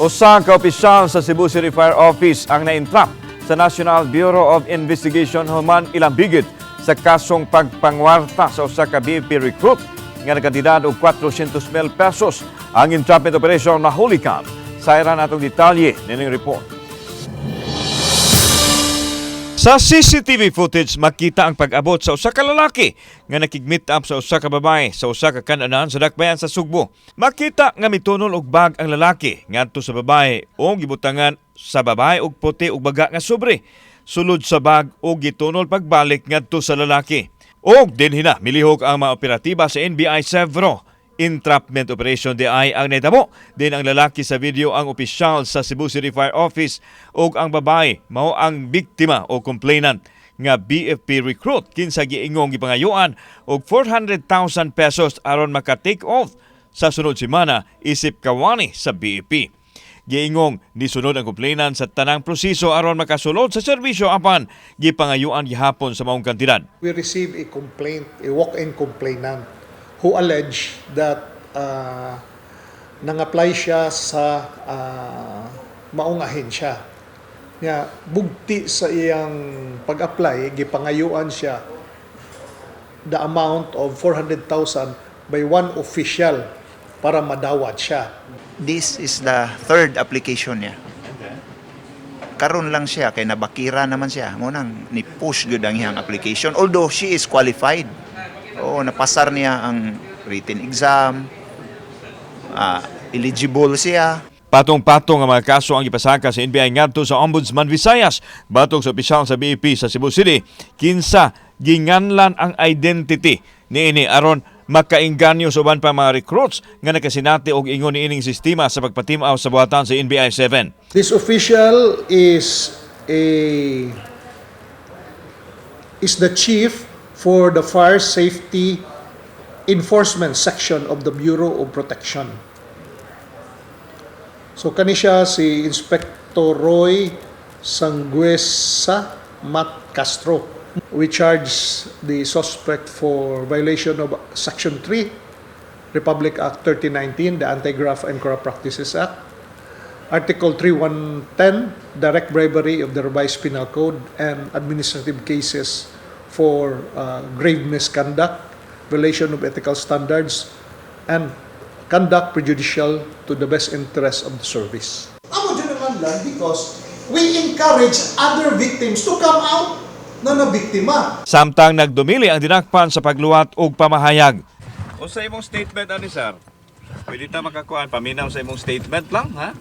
Usa ka opisyal sa Cebu City Fire Office ang na-entrap sa National Bureau of Investigation human ilambigit sa kasong pagpangwarta sa usa ka BFP recruit nga nagkantidad og 400,000 pesos. Ang entrapment operation nahuli-cam. Sayran atong detalye nining report. Sa CCTV footage, makita ang pag-abot sa usa ka lalaki nga nakig-meet up sa usa ka babae sa usa ka kan-anan sa dakbayan sa Sugbo. Makita nga mitunol og bag ang lalaki ngadto sa babae o gibutangan sa babae og puti og baga nga sobre. Sulod sa bag o gitunol pagbalik ngadto sa lalaki. Og dinhina milihok ang mga operatiba sa NBI Sevro. Entrapment operation DI ang naitabo. Din ang lalaki sa video ang opisyal sa Cebu City Fire Office ug ang babae mao ang biktima o complainant nga BFP recruit kinsa giingong gipangayuan og 400,000 pesos aron maka-take off sa sunod semana isip kawani sa BFP. Giingong nisunod ang complainant sa tanang proseso aron makasulod sa serbisyo apan gipangayuan gihapon sa maong kantidad. We received a complaint, a walk-in complainant who alleged that nang-apply siya sa maong ahensya. Nga, bugti sa iyang pag-apply, gipangayuan siya the amount of 400,000 by one official para madawat siya. This is the third application niya. Karon lang siya, kay nabakira naman siya. Munang ni-push good ang iyang application. Although she is qualified. Oo, napasar niya ang written exam. Eligible siya. Patong-patong ang mga kaso ang ipasaka sa NBI ngadto sa Ombudsman Visayas. Batok sa opisyal sa BFP sa Cebu City, kinsa ginganlan ang identity niini aron makainganyo sa uban pa mga recruits nga nakasinati og ingon niining sistema sa pagpatimaw sa buhatan sa NBI 7. This official is the chief for the Fire Safety Enforcement Section of the Bureau of Protection. So kani siya si Inspector Roy Sanguesa Mat Castro. We charge the suspect for violation of Section 3, Republic Act 3019, the Anti-Graft and Corrupt Practices Act, Article 3110, direct bribery of the Revised Penal Code, and administrative cases for grave misconduct, violation of ethical standards, and conduct prejudicial to the best interest of the service. Amo dyan naman lang because we encourage other victims to come out na nabiktima. Samtang nagdumili ang dinakpan sa pagluwat og pamahayag. O sa imong statement ani sir? Pwede ta makakuan paminaw sa imong statement lang ha?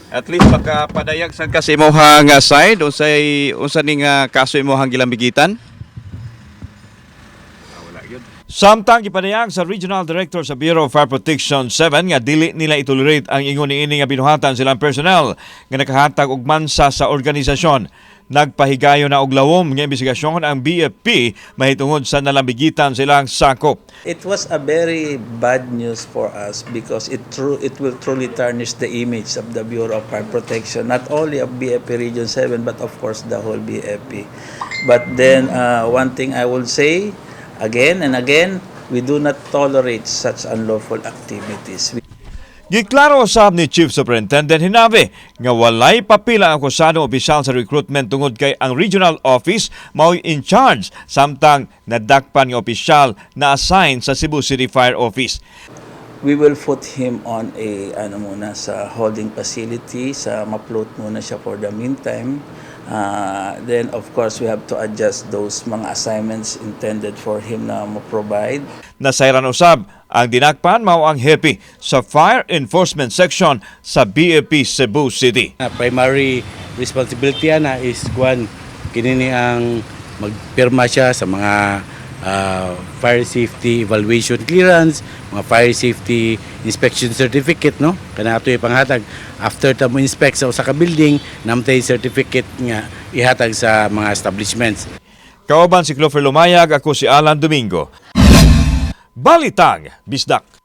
At least makapadayag sa kasi imong side unsa ning kaso imong gilambigitan? Samtang gipadayag sa Regional Director sa Bureau of Fire Protection 7 nga dili nila itolerate ang ingon niini nga binuhatan silang personnel nga nakahatag og mansa sa organisasyon. Nagpahigayo na og lawom nga investigasyon ang BFP mahitungod sa nalambigitan silang sakop. It was a very bad news for us because it will truly tarnish the image of the Bureau of Fire Protection, not only of BFP Region 7 but of course the whole BFP. But then one thing I will say again and again, we do not tolerate such unlawful activities. Giklaro usab ni Chief Superintendent Hinabe nga walay papila ang akusado opisyal sa recruitment tungod kay ang regional office mao in charge samtang nadakpan nga opisyal na assign sa Cebu City Fire Office. We will put him on a sa holding facility, sa ma-float muna siya for the meantime. Then of course we have to adjust those mga assignments intended for him na mo-provide. Nasayran usab ang dinakpan mao ang hepe sa Fire Enforcement Section sa BFP Cebu City. Primary responsibility na is kinini ang magpirma siya sa mga fire safety evaluation clearance, mga fire safety inspection certificate, no? Kana ato ipanghatag after ta mo inspect sa usa ka building, namtay certificate nga ihatag sa mga establishments. Kauban si Clover Lumayag, ako si Alan Domingo. Balitang Bisdak.